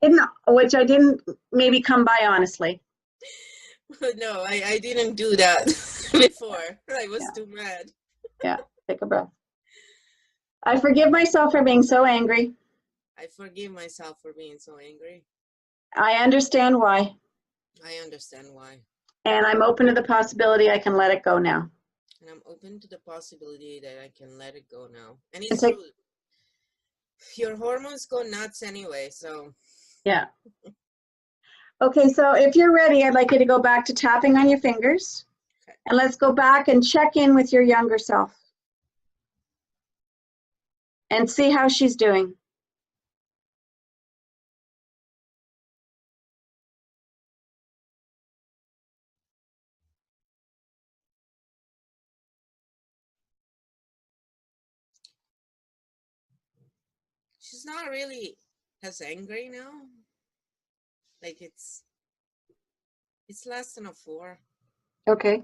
didn't maybe come by honestly.
No, I didn't do that before. I was too mad.
Yeah, take a breath. I forgive myself for being so angry.
I forgive myself for being so angry.
I understand why.
I understand why.
And I'm open to the possibility I can let it go now.
And I'm open to the possibility that I can let it go now. And
And
it's true. Your hormones go nuts anyway, so.
Yeah. Okay, so if you're ready, I'd like you to go back to tapping on your fingers.
Okay.
And let's go back and check in with your younger self. And see how she's doing.
She's not really as angry now. Like it's less than a 4.
Okay.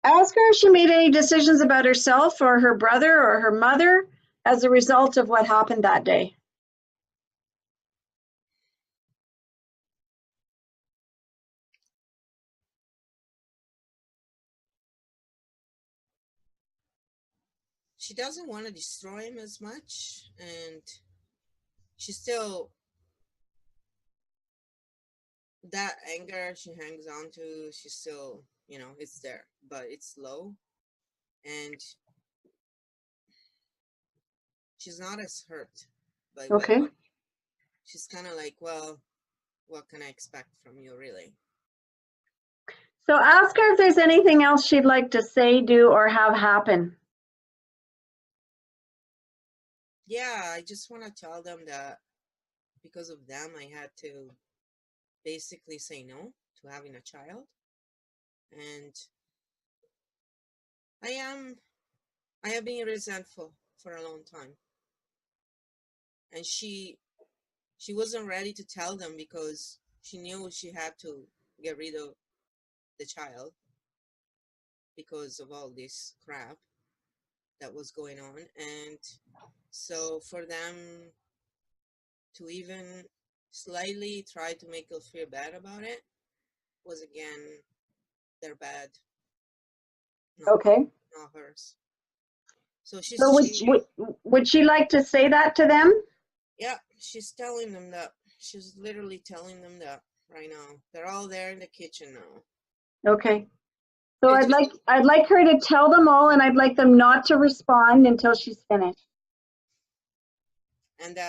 Ask her if she made any decisions about herself or her brother or her mother as a result of what happened that day.
She doesn't want to destroy him as much, and she still, that anger she hangs on to, she still, you know, it's there, but it's low, and she's not as hurt by what.
Okay.
She's kind of like, well, what can I expect from you, really?
So ask her if there's anything else she'd like to say, do, or have happen.
Yeah, I just want to tell them that because of them, I had to basically say no to having a child. And I have been resentful for a long time. And she wasn't ready to tell them because she knew she had to get rid of the child because of all this crap that was going on. And so for them to even slightly try to make us feel bad about it was again their bad,
Okay.
not hers. So
So would she like to say that to them?
Yeah, she's telling them that. She's literally telling them that right now. They're all there in the kitchen now.
Okay. So I'd like her to tell them all, and I'd like them not to respond until she's finished.
And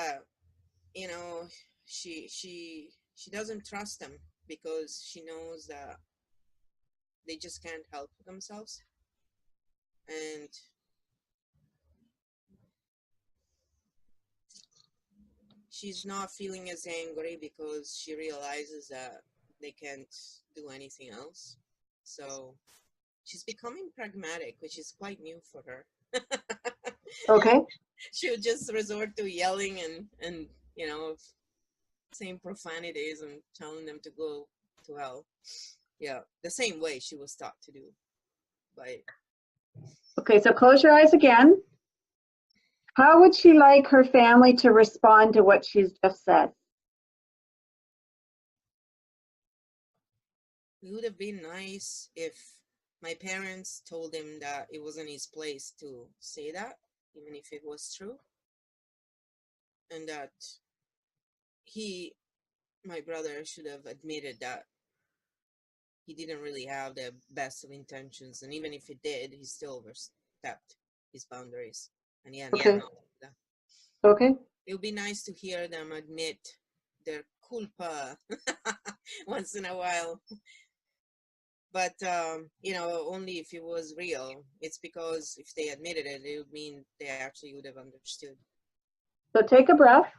you know, she doesn't trust them because she knows that they just can't help themselves. And she's not feeling as angry because she realizes that they can't do anything else. So she's becoming pragmatic, which is quite new for her.
Okay.
She would just resort to yelling and you know, saying profanities and telling them to go to hell. Yeah, the same way she was taught to do. By
Okay, so close your eyes again. How would she like her family to respond to what she's just said?
it would have been nice if my parents told him that it wasn't his place to say that, even if it was true, and that my brother, should have admitted that he didn't really have the best of intentions, and even if he did, he still overstepped his boundaries, and he had no
Okay.
that.
Okay.
It would be nice to hear them admit their culpa once in a while. But, you know, only if it was real. It's because if they admitted it, it would mean they actually would have understood.
So take a breath,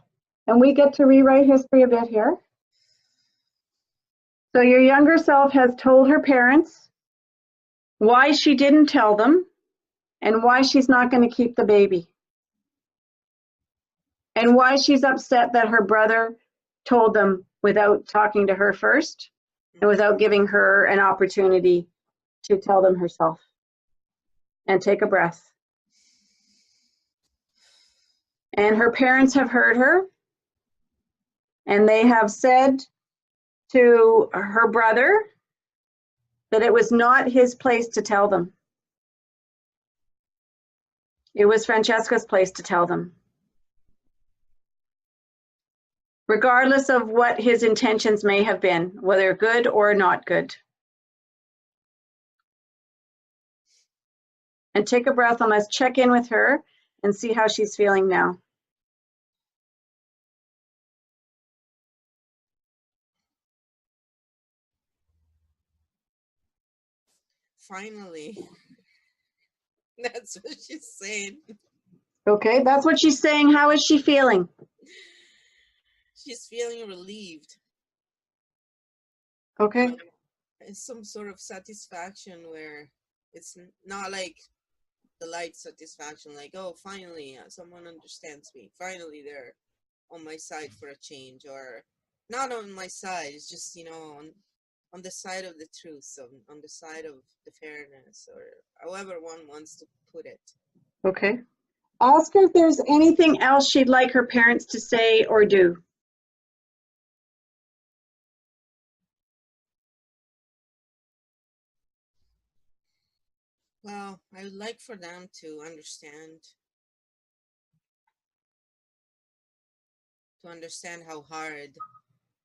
and we get to rewrite history a bit here. So your younger self has told her parents why she didn't tell them and why she's not going to keep the baby. And why she's upset that her brother told them without talking to her first and without giving her an opportunity to tell them herself. And take a breath. And her parents have heard her, and they have said to her brother that it was not his place to tell them. It was Francesca's place to tell them. Regardless of what his intentions may have been, whether good or not good. And take a breath and let's check in with her and see how she's feeling now.
Finally. That's what she's saying.
Okay, that's what she's saying. How is she feeling?
She's feeling relieved.
Okay.
It's some sort of satisfaction where it's not like the light satisfaction, like, oh, finally someone understands me. Finally, they're on my side for a change, or not on my side. It's just, you know, on the side of the truth, on the side of the fairness, or however one wants to put it.
Okay. Ask her if there's anything else she'd like her parents to say or do.
Well, I would like for them to understand how hard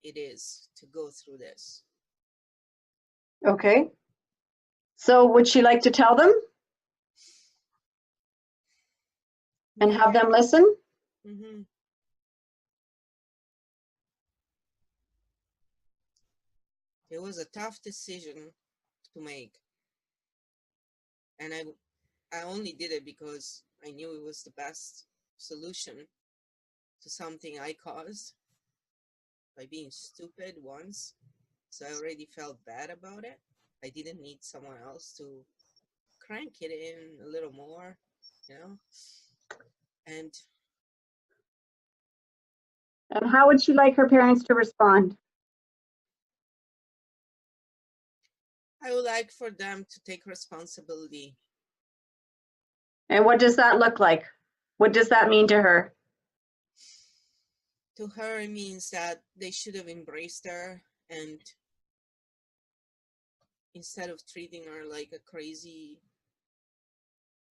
it is to go through this.
Okay. So would she like to tell them and have them listen?
Mm-hmm. It was a tough decision to make, and I only did it because I knew it was the best solution to something I caused by being stupid once. So I already felt bad about it. I didn't need someone else to crank it in a little more, you know? And
how would she like her parents to respond?
I would like for them to take responsibility.
And what does that look like? What does that mean to her?
To her, it means that they should have embraced her, and instead of treating her like a crazy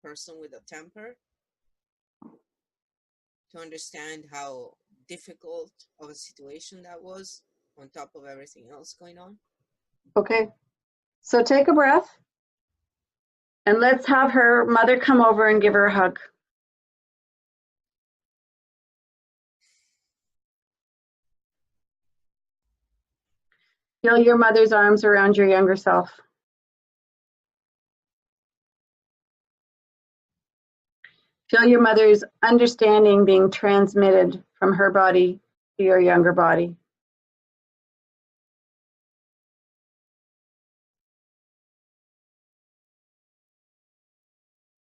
person with a temper, to understand how difficult of a situation that was, on top of everything else going on.
Okay. So take a breath and let's have her mother come over and give her a hug. Feel your mother's arms around your younger self. Feel your mother's understanding being transmitted from her body to your younger body.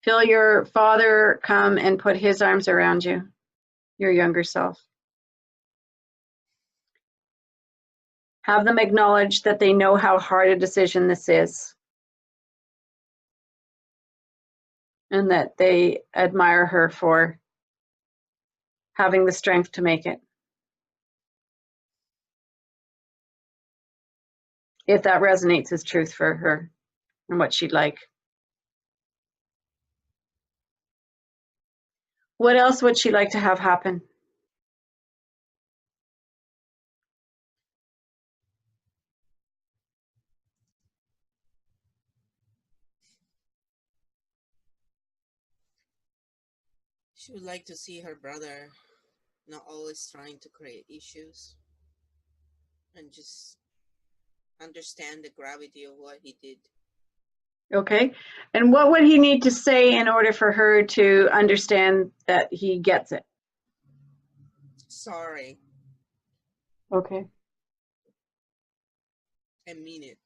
Feel your father come and put his arms around you, your younger self. Have them acknowledge that they know how hard a decision this is, and that they admire her for having the strength to make it. If that resonates as truth for her and what she'd like. What else would she like to have happen?
She would like to see her brother not always trying to create issues, and just understand the gravity of what he did.
Okay. And what would he need to say in order for her to understand that he gets it?
Sorry.
Okay.
I mean it.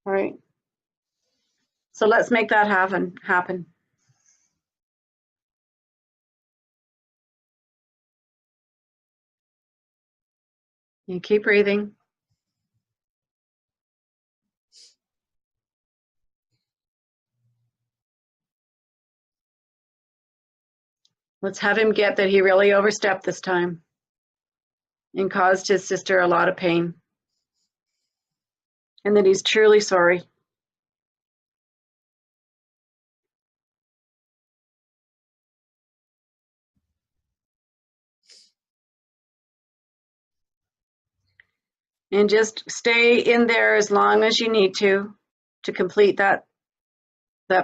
All right. So let's make that happen. You keep breathing. Let's have him get that he really overstepped this time and caused his sister a lot of pain, and that he's truly sorry. And just stay in there as long as you need to complete that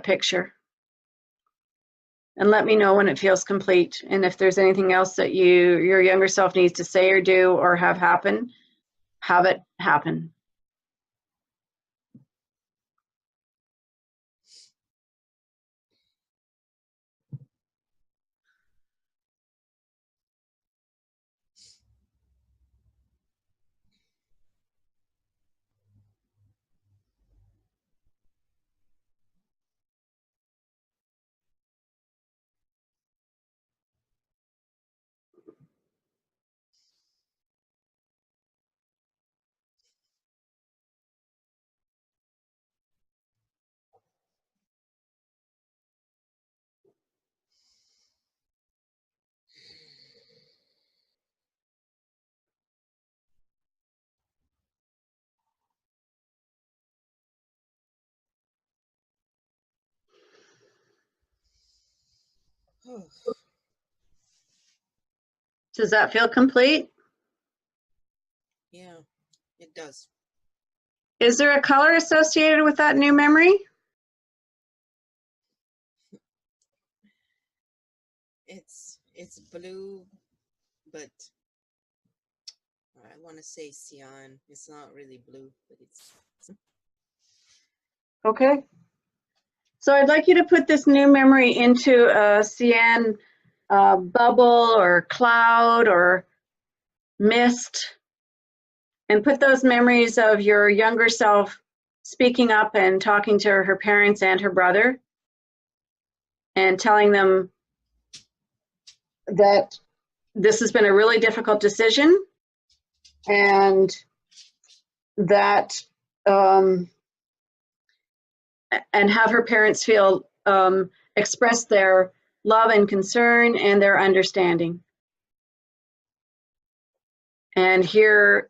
picture. And let me know when it feels complete. And if there's anything else that your younger self needs to say or do or have happen, have it happen. Does that feel complete?
Yeah, it does.
Is there a color associated with that new memory?
It's blue, but I want to say cyan. It's not really blue, but it's
Okay. So I'd like you to put this new memory into a cyan bubble or cloud or mist, and put those memories of your younger self speaking up and talking to her parents and her brother and telling them that this has been a really difficult decision and that and have her parents feel express their love and concern and their understanding. And hear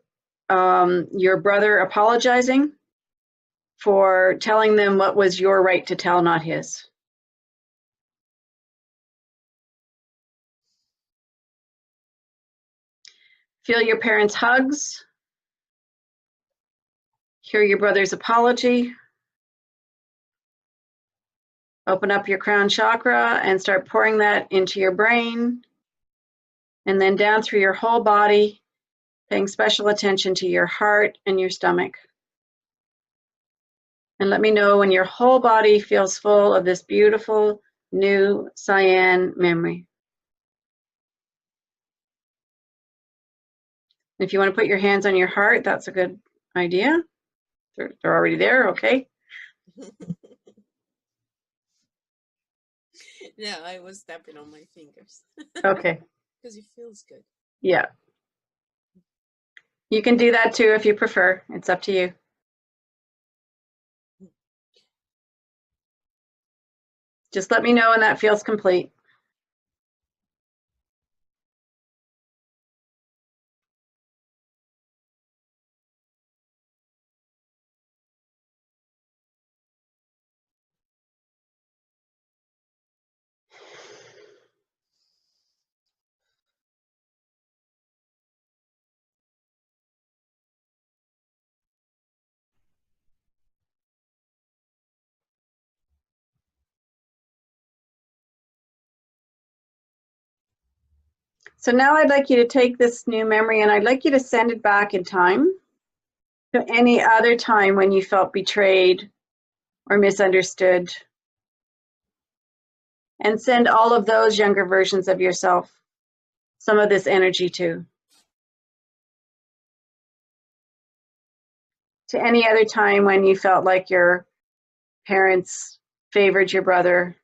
your brother apologizing for telling them what was your right to tell, not his. Feel your parents' hugs. Hear your brother's apology. Open up your crown chakra and start pouring that into your brain and then down through your whole body, paying special attention to your heart and your stomach. And let me know when your whole body feels full of this beautiful new cyan memory. If you want to put your hands on your heart, that's a good idea. They're already there, okay?
Yeah, I was tapping on my fingers.
Okay.
Because it feels good.
Yeah. You can do that too if you prefer. It's up to you. Just let me know when that feels complete. So now I'd like you to take this new memory and I'd like you to send it back in time to any other time when you felt betrayed or misunderstood. And send all of those younger versions of yourself some of this energy too. To any other time when you felt like your parents favored your brother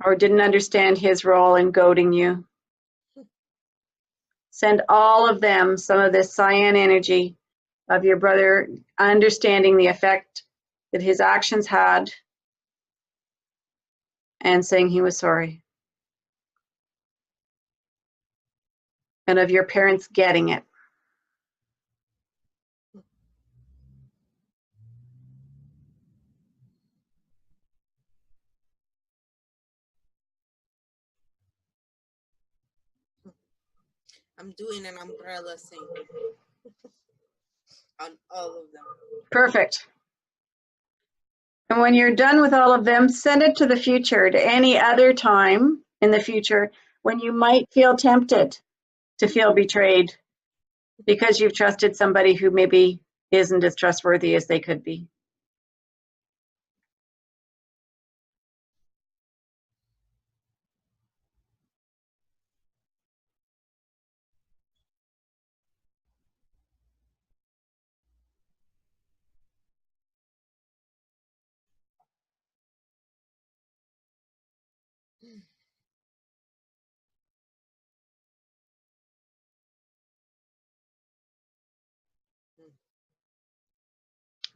or didn't understand his role in goading you. Send all of them some of this cyan energy of your brother understanding the effect that his actions had and saying he was sorry. And of your parents getting it.
I'm doing an umbrella thing on all of them.
Perfect. And when you're done with all of them, send it to the future, to any other time in the future when you might feel tempted to feel betrayed because you've trusted somebody who maybe isn't as trustworthy as they could be.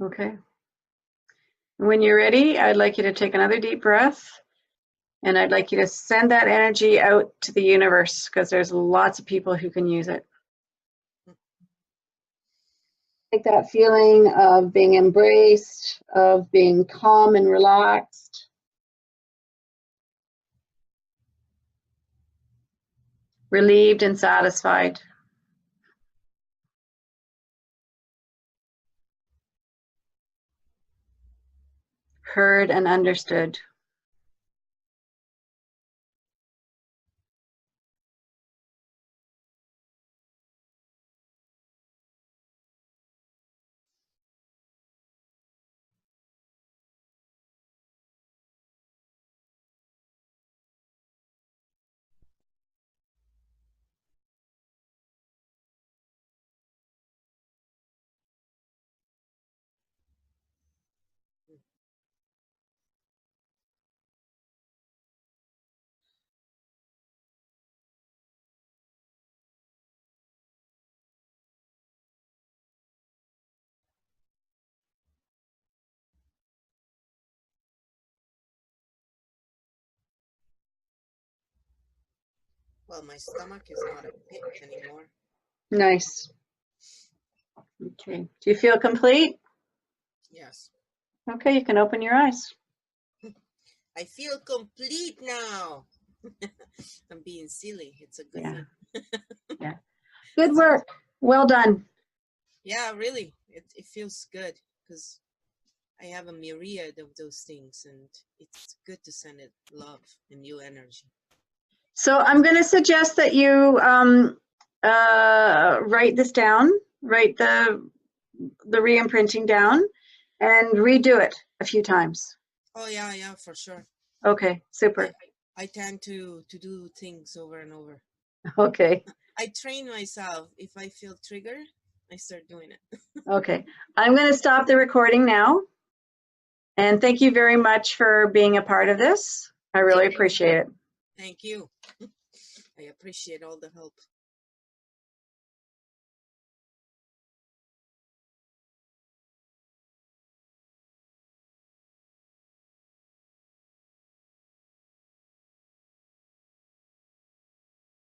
Okay. When you're ready, I'd like you to take another deep breath, and I'd like you to send that energy out to the universe because there's lots of people who can use it. Take that feeling of being embraced, of being calm and relaxed, relieved and satisfied, heard and understood.
Well, my stomach is not a pit anymore.
Nice. Okay. Do you feel complete?
Yes.
Okay, you can open your eyes.
I feel complete now. I'm being silly. It's a good thing.
Yeah. Good work. Well done.
Yeah, really. It feels good because I have a myriad of those things, and it's good to send it love and new energy.
So I'm going to suggest that you write this down, write the reimprinting down, and redo it a few times.
Oh yeah, for sure.
Okay, super.
I tend to do things over and over.
Okay.
I train myself. If I feel triggered, I start doing it.
Okay. I'm going to stop the recording now. And thank you very much for being a part of this. I really appreciate it.
Thank you. I appreciate all the help.